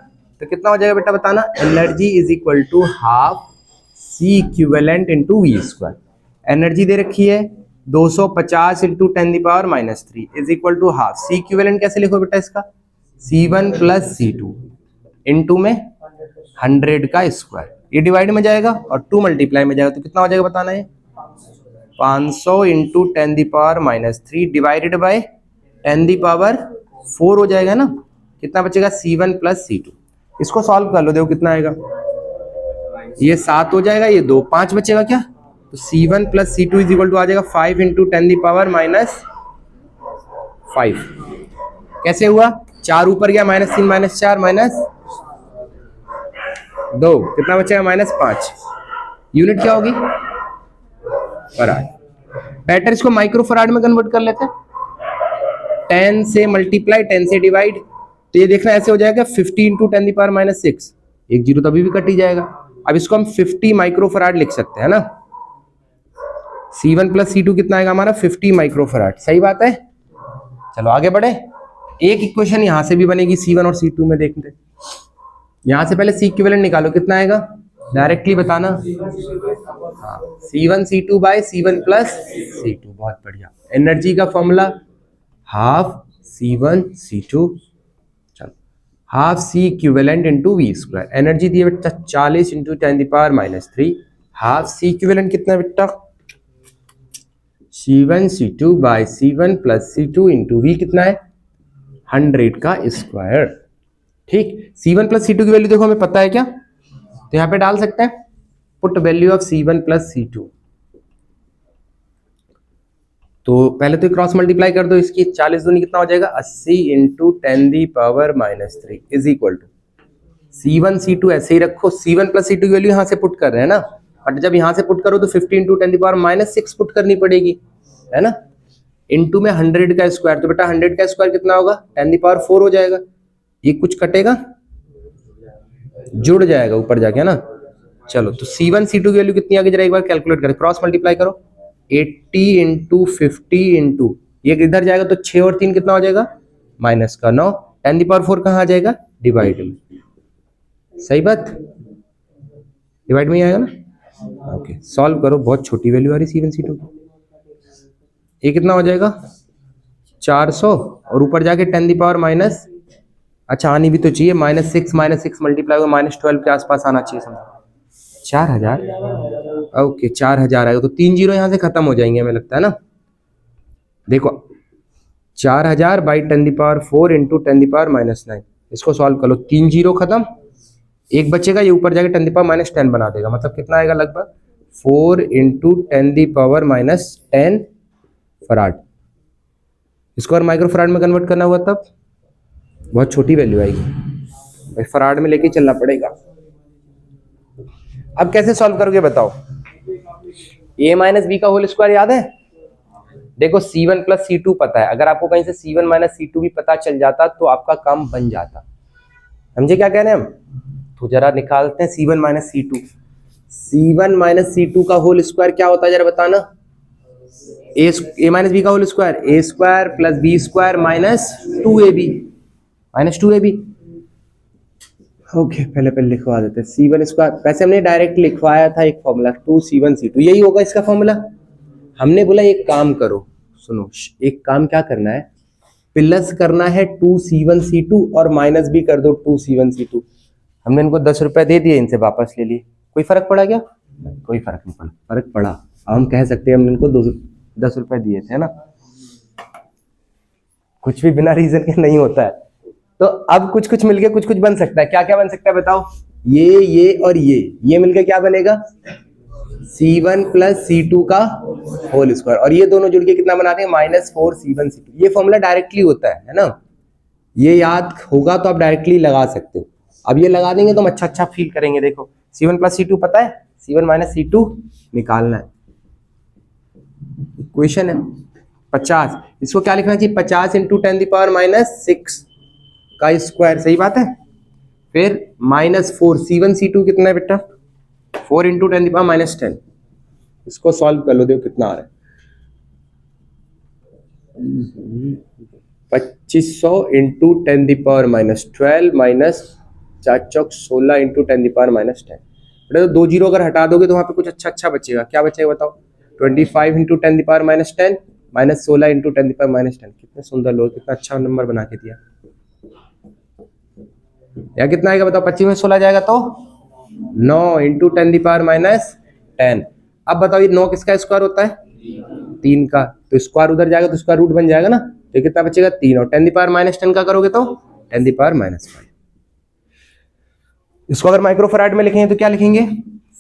तो कितना हो जाएगा बेटा बताना, energy is equal to half C equivalent into V square. Energy दे रखी है 250 into 10⁻³ is equal to half, C equivalent कैसे लिखो बेटा इसका, C1 प्लस C2 इंटू में 100 का स्क्वायर, ये डिवाइड में जाएगा और 2 मल्टीप्लाई में जाएगा, तो कितना हो जाएगा बताना है 500 into 10⁻³ divided by 10 the power 4 हो जाएगा ना। कितना बचेगा C1 प्लस C2। इसको सॉल्व कर लो, देखो कितना आएगा। ये 7 हो जाएगा, ये 2, 5 बचेगा क्या। तो C1 plus C2 is equal to आ जाएगा 5 इंटू 10 दी पावर माइनस 5। कैसे हुआ, 4 ऊपर गया, -3 -4 -2, कितना बचेगा -5। यूनिट क्या होगी, फराड। बेटर इसको माइक्रो फराड में कन्वर्ट कर लेते हैं। 10 से मल्टीप्लाई, 10 से डिवाइड, तो ये देखना ऐसे हो जाएगा 50 इंटू 10 दी पावर -6। एक जीरो तो अभी भी कट ही जाएगा। अब इसको हम 50 माइक्रो फराड लिख सकते हैं ना। C1 प्लस C2 कितना आएगा हमारा, 50 माइक्रो फराड। सही बात है। चलो आगे बढ़े। एक इक्वेशन यहां से भी बनेगी C1 और C2 में, देखते हैं। यहां से पहले C इक्विवेलेंट निकालो, कितना आएगा डायरेक्टली बताना। हाँ, C1 C2 bye C1 plus C2। बहुत बढ़िया। एनर्जी का फॉर्मूला हाफ C1 C2, चलो half C equivalent into V square. Energy दी है बेटा 40 into 10 the power -3। Half C equivalent कितना बेटा, C1 C2 bye C1 plus C2 into V कितना है 100 का स्क्वायर। ठीक, C1 प्लस C2 की वैल्यू देखो हमें पता है क्या, तो यहां पे डाल सकते हैं put value of C1 plus C2। तो पहले तो क्रॉस मल्टीप्लाई कर दो इसकी, 40 दूनी कितना हो जाएगा 80 into 10 the power -3 is equal to C1 C2 ऐसे ही रखो। C1 प्लस C2 की वैल्यू यहां से पुट कर रहे हैं ना, बट जब यहां से पुट करो तो 50 इंटू 10 दी पावर -6 पुट करनी पड़ेगी, है ना। इंटू में 100 का स्क्वायर, तो बेटा 100 का स्क्वायर कितना होगा 10 दी पावर 4 हो जाएगा। ये कुछ कटेगा, जुड़ जाएगा ऊपर जाके, है ना। चलो तो C1 C2 की वैल्यू कितनी आगे जरा एक बार कैलकुलेट करें, क्रॉस मल्टीप्लाई करो। 80 इंटू 50 इंटू ये इधर जाएगा तो 6 और 3 कितना हो जाएगा -9। 10 दी पावर 4 कहाँ आ जाएगा डिवाइड में। सही बात, डिवाइड में ही आएगा ना। ओके, सॉल्व करो। बहुत छोटी वैल्यू आ रही C1 C2 की। ये कितना हो जाएगा 400 और ऊपर जाके 10 दी पावर माइनस, अच्छा आनी भी तो चाहिए -6 मल्टीप्लाई हुआ -12 के आसपास आना चाहिए समझो 4000। ओके 4000 आएगा, तो 3 जीरो यहाँ से खत्म हो जाएंगे हमें लगता है ना। देखो 4000 by 10 the power 4 into 10 the power -9, इसको सॉल्व कर लो। 3 जीरो खत्म, एक बचेगा, ये ऊपर जाके 10 दी पावर -10 बना देगा, मतलब कितना आएगा लगभग 4 इंटू 10 दी पावर -10 फराड। इसको और माइक्रो फराड में कन्वर्ट करना हुआ तब बहुत छोटी वैल्यू आएगी भाई, फराड में लेके चलना पड़ेगा। अब कैसे सॉल्व करोगे बताओ। A माइनस बी का होल स्क्वायर याद है, देखो C1 प्लस C2 पता है, अगर आपको कहीं से C1 माइनस C2 भी पता चल जाता तो आपका काम बन जाता। समझे क्या कह रहे हैं हम। तो जरा निकालते हैं C1 minus C2। C1 minus C2 का होल स्क्वायर क्या होता है जरा बताना। A माइनस बी का whole square A square plus B square -2AB -2AB। Okay पहले लिखवा देते हैं C1 स्क्वायर, वैसे हमने डायरेक्ट लिखवाया था एक फॉर्मूला 2C1 C2, यही होगा इसका फॉर्मूला। हमने बोला एक काम करो, सुनो एक काम क्या करना है, प्लस करना है 2C1 C2 और माइनस भी कर दो 2C1 C2। हमने इनको 10 रुपए दे दिए, इनसे वापस ले लिए, कोई फर्क पड़ा क्या, कोई फर्क नहीं पड़ा। फर्क पड़ा, अब हम कह सकते हैं हमने इनको 10 रुपए दिए थे ना, कुछ भी बिना रीजन के नहीं होता है। तो अब कुछ कुछ मिलके कुछ कुछ बन सकता है, क्या क्या बन सकता है बताओ। ये और ये मिलके क्या बनेगा C1 प्लस C2 का होल स्क्वायर, और ये दोनों जुड़ के कितना बनाते हैं -4C1 C2। ये फॉर्मूला डायरेक्टली होता है ना, ये याद होगा तो आप डायरेक्टली लगा सकते हो। अब ये लगा देंगे तो हम अच्छा फील करेंगे। देखो C1 प्लस C2 पता है, C1 माइनस C2 निकालना है। इक्वेशन है 50, इसको क्या लिखना चाहिए 50 इंटू 10 दी पावर -6 का स्क्वायर। सही बात है। फिर -4 C1 C2 कितना है बेटा 4 इंटू 10 दी पावर -10। इसको सॉल्व कर लो, देखो कितना आ रहा है 2500 into 10 the power -12 minus 4 Chowk 16 into 10 the power -10। बेटा तो 2 जीरो अगर हटा दोगे तो वहां पे कुछ अच्छा बचेगा, क्या बचेगा बताओ 25 into 10 the power -10 minus 16 into 10 the power -10। कितने सुंदर लोग, कितना अच्छा नंबर बना के दिया। या कितना आएगा बताओ, 25 में 16 जाएगा तो 9 इंटू 10 दी पावर -10। अब बताओ ये 9 किसका स्क्वायर होता है 3 का, तो स्क्वायर उधर जाएगा तो स्क्वायर रूट बन जाएगा ना, तो कितना बचेगा 3, और 10⁻⁻10 का करोगे तो 10⁻⁻5। इसको अगर माइक्रोफराड में लिखेंगे तो क्या लिखेंगे,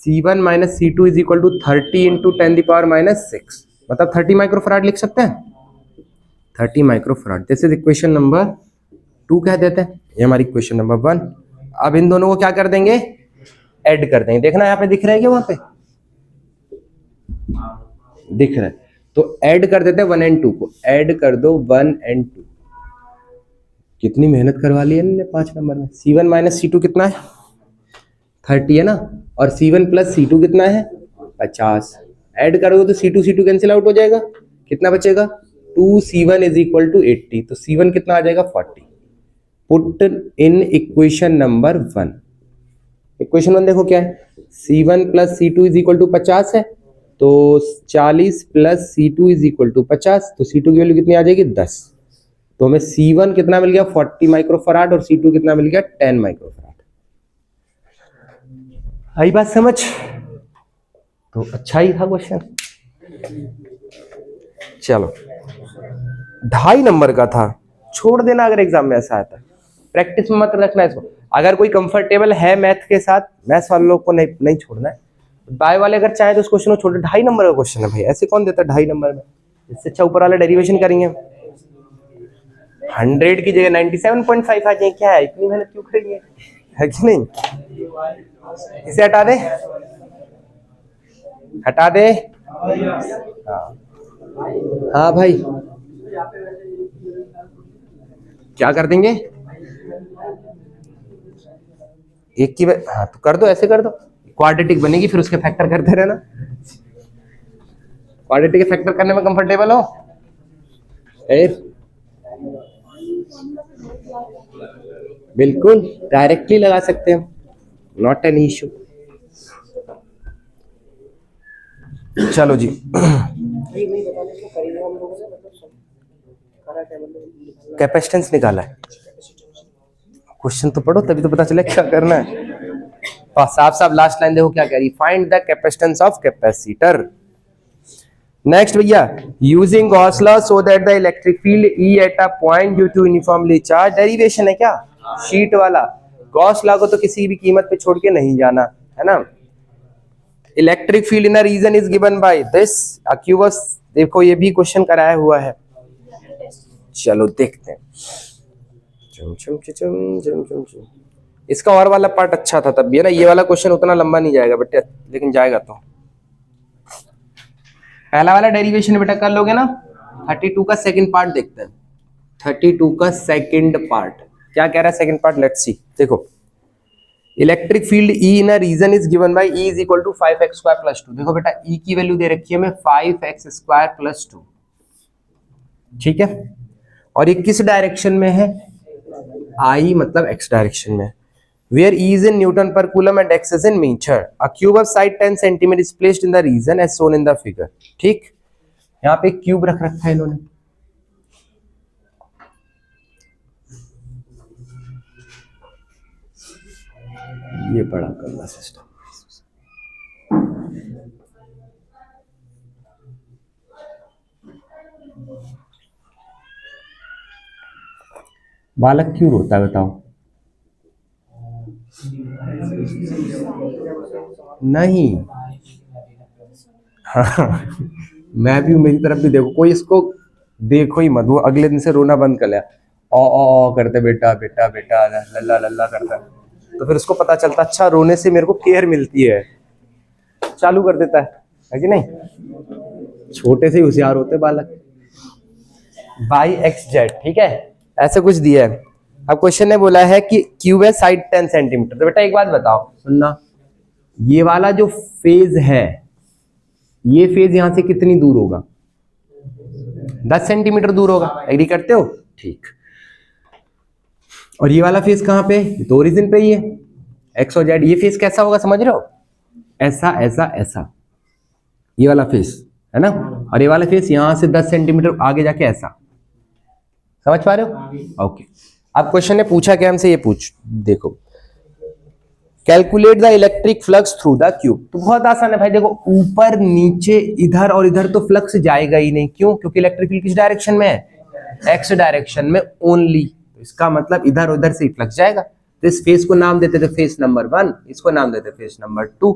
C1 - C2 is equal to 30 into 10⁻�6, मतलब 30 माइक्रोफराड लिख सकते हैं, 30 microfarad. This is equation number 2 कह देते हैं, ये हमारी इक्वेशन नंबर 1। अब इन दोनों को क्या कर देंगे, ऐड कर देंगे। देखना यहाँ पे दिख रहा है क्या, वहां पे दिख रहा है, तो ऐड कर देते हैं 1 और 2 को, ऐड कर दो 1 और 2। कितनी मेहनत करवा ली है इन्होंने 5 नंबर में। C1 - C2 कितना है, 30 है ना, और C1 + C2 कितना है, 50। ऐड करोगे तो C2 कैंसिल आउट हो जाएगा, कितना बचेगा 2C1 इज इक्वल टू 80, तो C1 कितना आ जाएगा 40। Put in equation number 1। Equation 1 देखो क्या है, C1 + C2 is equal to 50 है, तो 40 + C2 इज इक्वल टू 50, तो C2 की वैल्यू कितनी आ जाएगी 10। तो हमें C1 कितना मिल गया 40 माइक्रोफराड, और C2 कितना मिल गया 10 माइक्रोफराड। आई बात समझ, तो अच्छा ही था क्वेश्चन। चलो 2.5 नंबर का था, छोड़ देना अगर एग्जाम में ऐसा आता है, प्रैक्टिस में मत रखना इसको। अगर कोई कंफर्टेबल है मैथ के साथ, मैथ्स वाले लोग को नहीं छोड़ना है। बाय वाले अगर चाहे तो उस क्वेश्चन को छोड़, 2.5 नंबर का क्वेश्चन है भाई, ऐसे कौन देता है 2.5 नंबर में। इससे अच्छा ऊपर वाला डेरिवेशन करेंगे, 100 की जगह 97.5 आ जाए, क्या है इतनी मेहनत क्यों करेंगे, है कि नहीं। इसे हटा दे, हटा दे। हाँ भाई, क्या कर देंगे, एक की हाँ तो कर दो, ऐसे कर दो, क्वाड्रेटिक बनेगी, फिर उसके फैक्टर करते रहना। क्वाड्रेटिक के फैक्टर करने में कंफर्टेबल हो, बिल्कुल डायरेक्टली लगा सकते हैं, नॉट एन इश्यू। चलो जी, कैपेसिटेंस निकाला है, क्वेश्चन तो पढ़ो तभी तो पता चले क्या करना है। साफ साफ लास्ट लाइन देखो क्या कह रही, find the capacitance of capacitor. Next भैया, using Gauss law so that the electric field E at a point due to uniformly charge. Derivation है क्या, शीट वाला। गॉस लॉ को तो किसी भी कीमत पे छोड़ के नहीं जाना है ना। Electric field in a region is given by this अक्यूबस। देखो ये भी क्वेश्चन कराया हुआ है, चलो देखते हैं। चम चम चम चम चम चम। इसका और वाला पार्ट अच्छा था तब भी है ना, ये वाला क्वेश्चन उतना लंबा नहीं जाएगा बेटा, लेकिन जाएगा तो। पहला वाला डेरिवेशन बेटा कर लोगे ना। 32 का सेकंड पार्ट देखते हैं, 32 का सेकंड पार्ट क्या कह रहा है सेकंड पार्ट, लेट्स सी। देखो electric field E in a region is given by E is equal to 5x² + 2। देखो बेटा E की वैल्यू दे रखी है हमें 5x² + 2, ठीक है, और ये किस डायरेक्शन में है, I मतलब x डायरेक्शन में, where E is in Newton per coulomb and x is in meter. A cube of size 10 cm is placed in the region as shown in the figure. ठीक, यहाँ पे cube रख रखा है इन्होंने, ये बड़ा करना सिस्टम। बालक क्यों रोता है बताओ, नहीं हाँ मैं भी हूं, मेरी तरफ भी देखो, कोई इसको देखो ही मत, वो अगले दिन से रोना बंद कर लिया, ओ करते बेटा बेटा बेटा लल्ला लल्ला करता है, तो फिर उसको पता चलता अच्छा रोने से मेरे को केयर मिलती है, चालू कर देता है कि नहीं। छोटे से ही होशियार होते बालक। बाई XZ, ठीक है, ऐसे कुछ दिया है। अब क्वेश्चन ने बोला है कि क्यूब है साइड 10 सेंटीमीटर। तो बेटा एक बात बताओ, सुनना, ये वाला जो फेज है, ये फेज यहां से कितनी दूर होगा, 10 सेंटीमीटर दूर होगा, एग्री करते हो, ठीक। और ये वाला फेज कहां पे, तो ओरिजिन पे ही है, एक्स और जेड। ये फेज कैसा होगा समझ रहे हो, ऐसा ऐसा ऐसा, ये वाला फेज है ना, और ये वाला फेज यहां से 10 सेंटीमीटर आगे जाके ऐसा, समझ पा रहे हो, ओके। अब क्वेश्चन ने पूछा क्या हमसे, ये पूछ देखो, calculate the electric flux through the cube. तो बहुत आसान है भाई, देखो ऊपर नीचे इधर और इधर तो फ्लक्स जाएगा ही नहीं, क्यों, क्योंकि इलेक्ट्रिक फील्ड किस डायरेक्शन में है, एक्स डायरेक्शन में ओनली, तो इसका मतलब इधर उधर से फ्लक्स जाएगा। तो इस फेस को नाम देते थे फेस नंबर 1, इसको नाम देते फेस नंबर 2।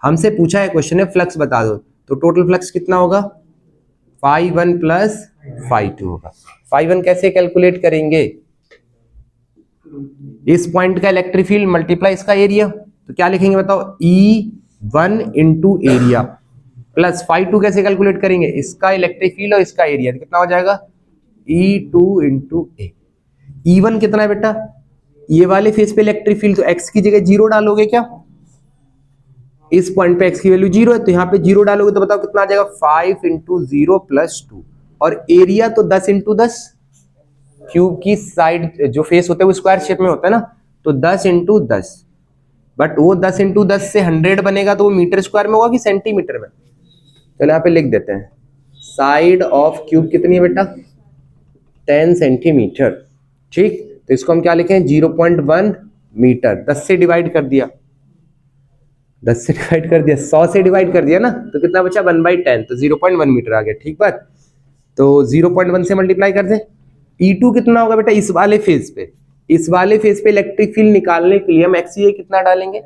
हमसे पूछा है क्वेश्चन है फ्लक्स बता दो, तो टोटल फ्लक्स कितना होगा, φ1 प्लस φ2 होगा। φ1 कैसे कैलकुलेट करेंगे, इस पॉइंट का इलेक्ट्रिक फील्ड मल्टीप्लाई इसका एरिया, तो क्या लिखेंगे बताओ, E1 इंटू एरिया प्लस φ2 कैसे कैलकुलेट करेंगे, इसका इलेक्ट्रिक फील्ड और इसका एरिया, तो कितना हो जाएगा E2 इंटू ए। E1 कितना है बेटा, ये वाले फेस पे इलेक्ट्रिक फील्ड, तो x की जगह 0 डालोगे क्या, इस पॉइंट पे x की वैल्यू 0 है, तो यहाँ पे 0 डालोगे तो बताओ कितना आ जाएगा, 5 इंटू 0 प्लस 2, और एरिया तो 10 इंटू 10, क्यूब की साइड जो फेस होते हैं वो स्क्वायर शेप में होता है ना, तो 10 इंटू 10, बट वो 10 इंटू 10 से 100 बनेगा तो वो मीटर स्क्वायर में होगा कि सेंटीमीटर में, चलो यहाँ पे लिख देते हैं, साइड ऑफ क्यूब कितनी है बेटा, 10 सेंटीमीटर, ठीक, तो इसको हम क्या लिखें, 0.1 मीटर, 10 से डिवाइड कर दिया, 10 से डिवाइड कर दिया, 100 से डिवाइड कर दिया ना, तो कितना बचा 1/10, तो 0.1 मीटर आ गया, ठीक बात। तो 0.1 से मल्टीप्लाई कर दें, E2 कितना होगा बेटा, इस वाले फेस पे, इस वाले फेस पे इलेक्ट्रिक फील्ड निकालने के लिए हम XE कितना डालेंगे,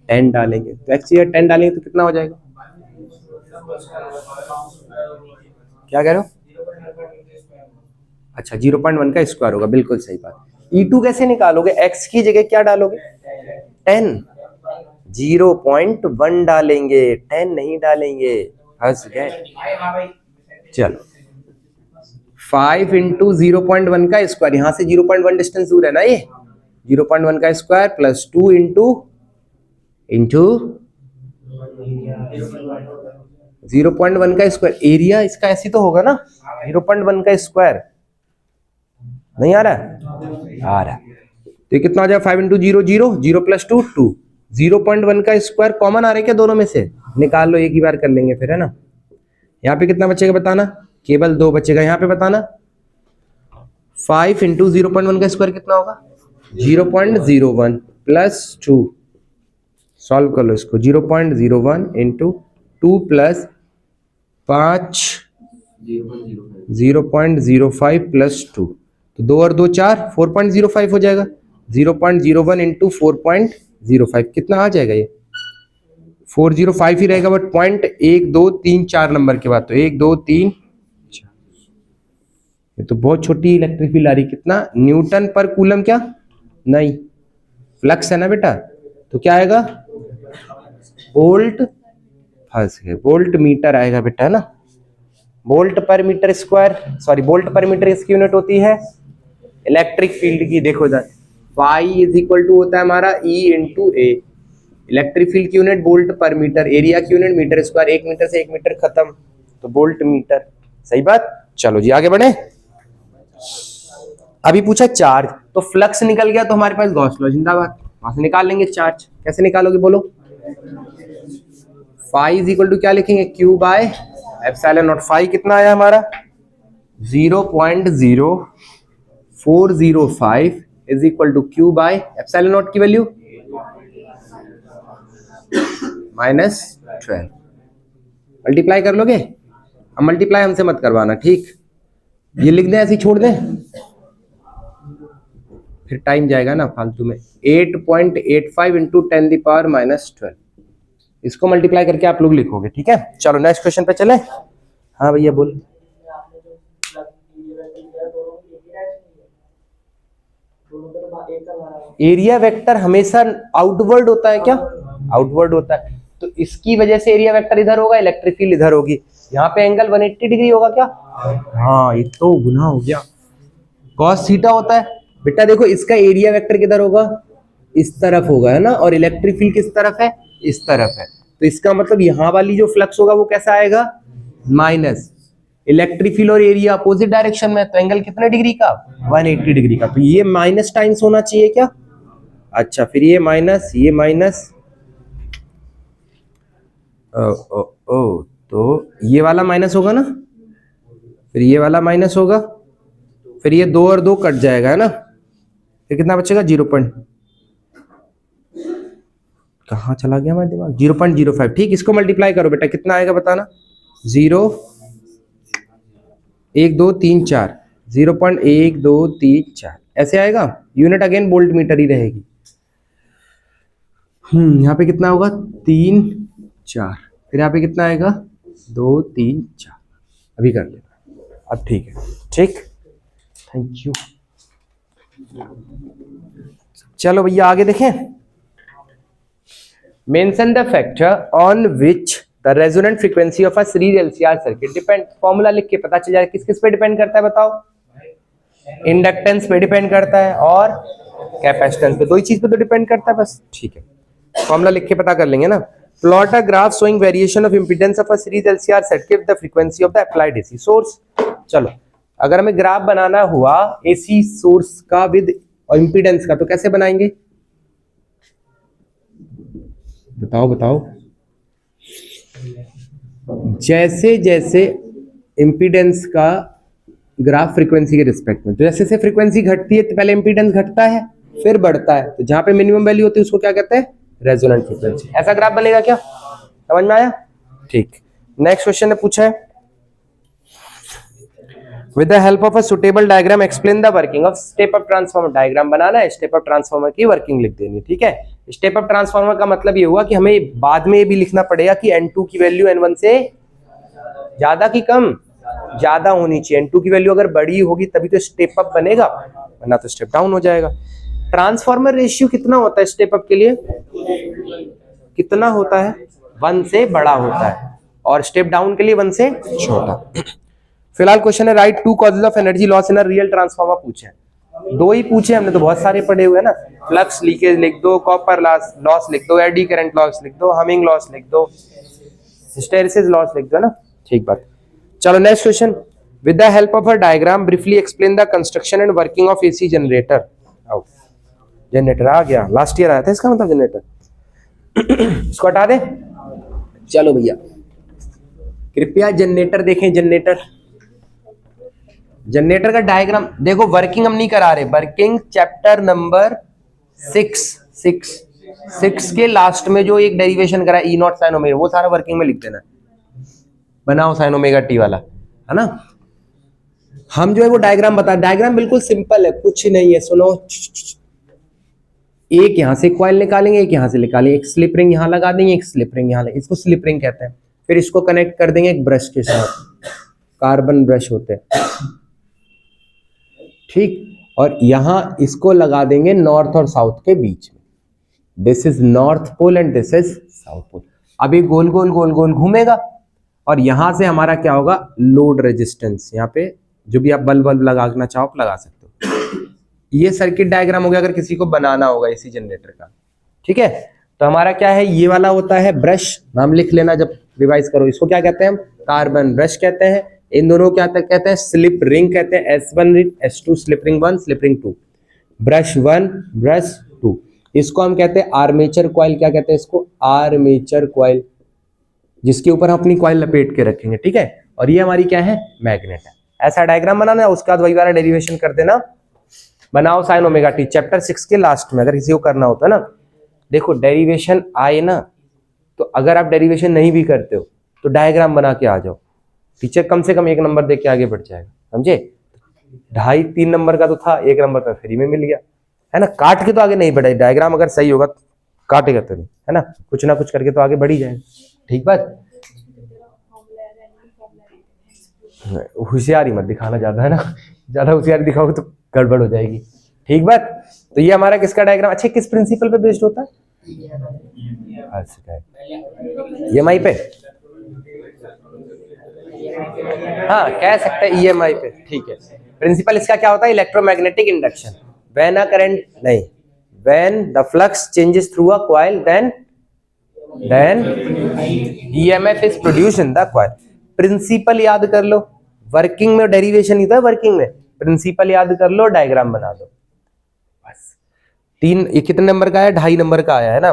10 डालेंगे, तो XE 10 डालेंगे तो कितना हो जाएगा, क्या कह रहे हो, अच्छा 0.1 का स्क्वायर होगा, बिल्कुल सही बात। E2 कैसे निकालोगे, x की जगह क्या डालोगे 10, 0.1 डालेंगे, 10 नहीं डालेंगे, फंस गए। चलो 5 इंटू 0.1 का स्क्वायर, यहां से 0.1 डिस्टेंस दूर है ना, ये 0.1 का स्क्वायर प्लस 2 इंटू 0.1 का स्क्वायर, एरिया इसका ऐसी तो होगा ना, 0.1 का स्क्वायर नहीं आ रहा है, आ रहा है, तो कितना हो जाएगा 5 इंटू 0 0 0 प्लस 2 2, 0.1 का स्क्वायर कॉमन आ रहा है क्या दोनों में से, निकाल लो, एक ही बार कर लेंगे फिर, है ना। यहाँ पे कितना बचेगा बताना, केवल 2 बचेगा, यहाँ पे बताना 5 इंटू 0.1 का स्क्वायर कितना होगा 0.01 प्लस 2, सॉल्व कर लो इसको, 0.01 इंटू 2 प्लस 5 0.05 प्लस 2, तो 2 और 2 4, 4.05 हो जाएगा, 0.01 इंटू 4.05 कितना आ जाएगा, ये 405 ही रहेगा, बट पॉइंट 1 2 3 4 नंबर के बाद, तो 1 2 3 4, ये तो बहुत छोटी इलेक्ट्रिक फील्ड आ रही, कितना न्यूटन पर कूलम, क्या नहीं फ्लक्स है ना बेटा, तो क्या आएगा वोल्ट, फंस गए, वोल्ट मीटर आएगा बेटा, है ना, वोल्ट पर मीटर स्क्वायर, सॉरी वोल्ट पर मीटर इसकी यूनिट होती है इलेक्ट्रिक फील्ड की, देखो इधर फाई इज इक्वल टू होता है हमारा E इंटू ए, इलेक्ट्रिक फील्ड की यूनिट वोल्ट पर मीटर, एरिया की यूनिट मीटर स्क्वायर, 1 मीटर से 1 मीटर खत्म, तो वोल्ट मीटर, सही बात। चलो जी आगे बढ़े, अभी पूछा चार्ज, तो फ्लक्स निकल गया तो हमारे पास गॉस लॉ जिंदाबाद, वहां से निकाल लेंगे चार्ज, कैसे निकालोगे बोलो, फाई इज इक्वल टू क्या लिखेंगे, Q by epsilon naught, phi कितना आया हमारा 0.0405 is equal to Q by epsilon naught की वैल्यू -12, मल्टीप्लाई कर लोगे, अब मल्टीप्लाई हमसे मत करवाना, ठीक, ये लिख दें ऐसे ही छोड़ दें, फिर टाइम जाएगा ना फालतू में, 8.85 इंटू 10⁻⁻12, इसको मल्टीप्लाई करके आप लोग लिखोगे, ठीक है। चलो नेक्स्ट क्वेश्चन पे चले, हाँ भैया बोल, एरिया वेक्टर हमेशा आउटवर्ड होता है क्या, आउटवर्ड होता है, तो इसकी वजह से एरिया वेक्टर इधर होगा, इलेक्ट्रिक फील्ड इधर होगी, यहाँ पे एंगल 180 डिग्री होगा क्या, हाँ ये तो गुना हो गया, cos थीटा होता है बेटा, देखो इसका एरिया वेक्टर किधर होगा, इस तरफ होगा, है ना, और इलेक्ट्रिक फील्ड किस तरफ है, इस तरफ है, तो इसका मतलब यहाँ वाली जो फ्लक्स होगा वो कैसा आएगा माइनस, इलेक्ट्रिक फील्ड और एरिया अपोजिट डायरेक्शन में, तो एंगल कितने डिग्री का 180 डिग्री का, तो ये माइनस टाइम्स होना चाहिए क्या, अच्छा फिर ये माइनस, ये माइनस, ओ तो ये वाला माइनस होगा ना, फिर ये वाला माइनस होगा, फिर ये 2 और 2 कट जाएगा, है ना, फिर कितना बचेगा 0. कहाँ चला गया हमारा दिमाग, 0.05, ठीक, इसको मल्टीप्लाई करो बेटा, कितना आएगा बताना, 0 1 2 3 4, 0.1234 ऐसे आएगा। यूनिट अगेन वोल्ट मीटर ही रहेगी। यहाँ पे कितना होगा 3 4, फिर यहाँ पे कितना आएगा 2 3 4। अभी कर लेना, अब ठीक है। ठीक, थैंक यू। चलो भैया आगे देखें। Mention the factor on which the resonant frequency of a series LCR circuit depend. Formula लिख के पता चल जाए किस किस पे डिपेंड करता है बताओ। इंडक्टेंस पे डिपेंड करता है और कैपेसिटेंस पे, दो ही चीज पे तो डिपेंड करता है बस। ठीक है, फॉर्मूला लिख के पता कर लेंगे ना। Plot a graph showing variation of impedance of a series LCR circuit with the frequency of the applied AC source. चलो, अगर हमें ग्राफ बनाना हुआ एसी सोर्स का विद इंपीडेंस का, तो कैसे बनाएंगे बताओ बताओ। जैसे जैसे इंपीडेंस का ग्राफ फ्रीक्वेंसी के रिस्पेक्ट में, तो जैसे जैसे फ्रीक्वेंसी घटती है तो पहले इंपीडेंस घटता है फिर बढ़ता है, तो जहां पे मिनिमम वैल्यू होती है उसको क्या कहते हैं, रेजोनेंट फ्रीक्वेंसी। ऐसा ग्राफ बनेगा क्या, समझ में आया। ठीक, नेक्स्ट क्वेश्चन ने पूछा है with the help of a suitable diagram explain the working of step up transformer. Diagram बनाना है, स्टेप अप ट्रांसफार्मर की वर्किंग लिख देनी। ठीक है, स्टेप अप ट्रांसफार्मर का मतलब ये हुआ कि हमें बाद में ये भी लिखना पड़ेगा कि N2 की वैल्यू N1 से ज्यादा की कम, ज्यादा होनी चाहिए। N2 की वैल्यू अगर बड़ी होगी तभी तो स्टेप अप बनेगा, वरना तो स्टेप डाउन हो जाएगा। ट्रांसफार्मर रेशियो कितना होता है स्टेप अप के लिए, कितना होता है, 1 से बड़ा होता है, और स्टेप डाउन के लिए 1 से छोटा। फिलहाल क्वेश्चन है right 2 causes of energy loss in a real transformer पूछे, दो ही पूछे, हमने तो बहुत सारे पढ़े हुए हैं ना। फ्लक्स लीकेज लिख दो, कॉपर लॉस लिख दो, एडी करंट लॉस लिख दो, हमिंग लॉस लिख दो, हिस्टेरिसिस लॉस लिख दो ना। ठीक बात। चलो next question, with the help of a diagram briefly explain the construction and working of AC generator. आओ, जनरेटर आ गया, लास्ट ईयर आया था इसका मतलब जनरेटर। इसको हटा दे। चलो भैया कृपया जनरेटर देखें। जनरेटर का डायग्राम देखो। वर्किंग हम नहीं करा रहे, वर्किंग चैप्टर नंबर 6 के लास्ट में जो एक डेरिवेशन करा ई नॉट साइन ओमेगा, वो सारा वर्किंग में लिख देना। बनाओ साइन ओमेगा टी वाला, है ना। हम जो है वो डायग्राम बता, डायग्राम बिल्कुल सिंपल है, कुछ नहीं है। सुनो, एक यहां से कॉइल निकालेंगे, एक यहां से निकालेंगे, एक स्लिप रिंग यहां लगा देंगे, एक स्लिप रिंग यहां, इसको स्लिप रिंग कहते हैं। फिर इसको कनेक्ट कर देंगे एक ब्रश के साथ, कार्बन ब्रश होते हैं, ठीक। और यहां इसको लगा देंगे नॉर्थ और साउथ के बीच में। This is north pole and this is south pole. अभी गोल गोल गोल गोल घूमेगा और यहां से हमारा क्या होगा, लोड रेजिस्टेंस। यहाँ पे जो भी आप बल्ब लगाना चाहो आप लगा सकते हो। ये सर्किट डायग्राम हो गया अगर किसी को बनाना होगा एसी जनरेटर का। ठीक है, तो हमारा क्या है, ये वाला होता है ब्रश, नाम लिख लेना जब रिवाइज करो। इसको क्या कहते हैं हम, कार्बन ब्रश कहते हैं। इन दोनों क्या कहते हैं, स्लिप रिंग कहते हैं। S1 ring, S2 slip ring 1, slip ring 2, brush 1 brush 2। इसको हम कहते हैं आर्मेचर कॉइल। क्या कहते हैं इसको, आर्मेचर कॉइल, जिसके ऊपर हम अपनी कॉइल लपेट के रखेंगे। ठीक है, और ये हमारी क्या है, मैग्नेट है। ऐसा डायग्राम बनाना है, उसके बाद वही वाला डेरिवेशन कर देना। बनाओ साइन ओमेगा टी, चैप्टर 6 के लास्ट में अगर किसी को करना होता है ना। देखो डेरिवेशन आए ना, तो अगर आप डेरिवेशन नहीं भी करते हो तो डायग्राम बना के आ जाओ, टीचर कम से कम 1 नंबर दे के आगे बढ़ जाएगा, समझे। 2.5-3 नंबर का तो था, 1 नंबर का फ्री में मिल गया, है ना। काट के तो आगे नहीं बढ़ाई, डायग्राम अगर सही होगा तो काटेगा तो नहीं, है ना, कुछ ना कुछ करके तो आगे बढ़ ही जाएगा। ठीक बात, होशियारी मत दिखाना ज्यादा, है ना, ज्यादा होशियारी दिखाओगे तो गड़बड़ हो जाएगी। ठीक बात। तो ये हमारा किसका डायग्राम, अच्छा किस प्रिंसिपल पे बेस्ड होता है, EMI पे, हाँ कह सकते हैं EMI पे। ठीक है, प्रिंसिपल इसका क्या होता है, electromagnetic induction. When a current नहीं, when the flux changes through a coil then EMF is produced in the coil. Principle याद कर लो, वर्किंग में डेरिवेशन ही था, वर्किंग में प्रिंसिपल याद कर लो, डायग्राम बना दो बस। 3, ये कितने नंबर का है, 2.5 नंबर का आया है ना,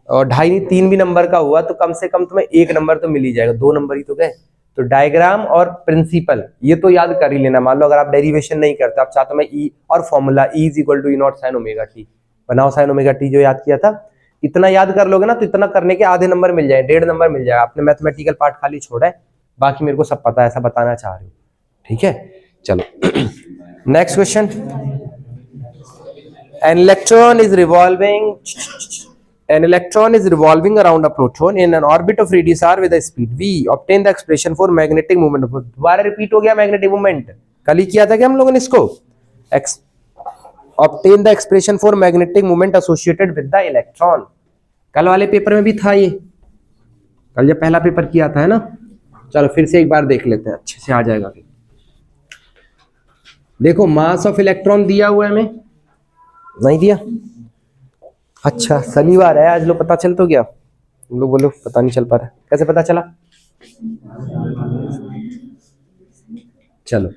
और 2.5 3 भी नंबर का हुआ तो कम से कम तुम्हें 1 नंबर तो मिल ही जाएगा, 2 नंबर ही तो गए। तो डायग्राम और प्रिंसिपल ये तो याद कर ही लेना। मान लो अगर आप डेरिवेशन नहीं करते, आप चाहते मैं ई और formula E is equal to E naught sine omega t, बनाओ साइन ओमेगा टी जो याद किया था, इतना याद कर लोगे ना तो इतना करने के आधे नंबर मिल जाए, 1.5 नंबर मिल जाएगा। आपने मैथमेटिकल पार्ट खाली छोड़ा है, बाकी मेरे को सब पता है, ऐसा बताना चाह रही हूँ। ठीक है, चलो next question. An electron is revolving. An electron is revolving around a proton in an orbit of radius r with a speed v. Obtain the expression for magnetic moment. दोबारा रिपीट हो गया मैग्नेटिक मूवमेंट, कल ही किया था क्या हम लोगों ने इसको? Obtain the expression for magnetic moment associated with the electron. कल वाले पेपर में भी था ये, कल जब पहला पेपर किया था, है ना? चलो फिर से एक बार देख लेते हैं, अच्छे से आ जाएगा। देखो मास ऑफ इलेक्ट्रॉन दिया हुआ है हमें, नहीं दिया? अच्छा शनिवार है आज, लो पता चल तो गया? तुम लोग बोलो पता नहीं चल पा रहा, कैसे पता चला? चलो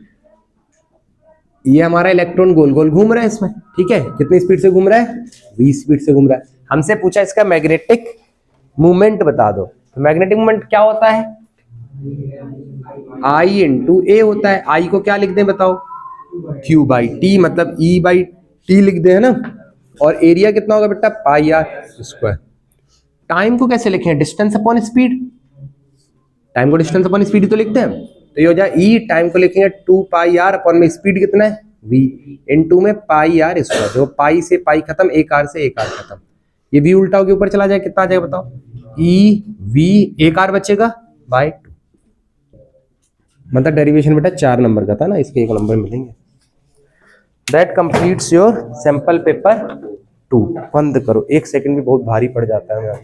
ये हमारा इलेक्ट्रॉन गोल गोल घूम रहा है इसमें, ठीक है? कितनी स्पीड से घूम रहा है? v स्पीड से घूम रहा है। हमसे पूछा इसका मैग्नेटिक मूवमेंट बता दो, तो मैग्नेटिक मूवमेंट क्या होता है? I इंटू ए होता है। I को क्या लिख दें बताओ? Q बाई टी, मतलब E बाई टी लिख दे, है ना? और एरिया कितना होगा बेटा? पाई आर स्क्वायर। टाइम को कैसे लिखें? Distance upon speed. टाइम को डिस्टेंस अपॉन स्पीड तो लिखते हैं, तो ये हो जाए ई, टाइम को लिखेंगे 2 पाई आर अपॉन में स्पीड कितना है? v, इनटू में पाई आर स्क्वायर। देखो पाई से पाई खत्म, एक आर से एक आर खत्म, ये v उल्टा होके ऊपर चला जाए, कितना आ जाएगा बताओ? ई v, एक आर बचेगा बाय 2। मतलब डेरिवेशन बेटा 4 नंबर का था ना, इसके 1 नंबर मिलेंगे। That completes your sample paper 2। बंद करो, 1 सेकंड भी बहुत भारी पड़ जाता है।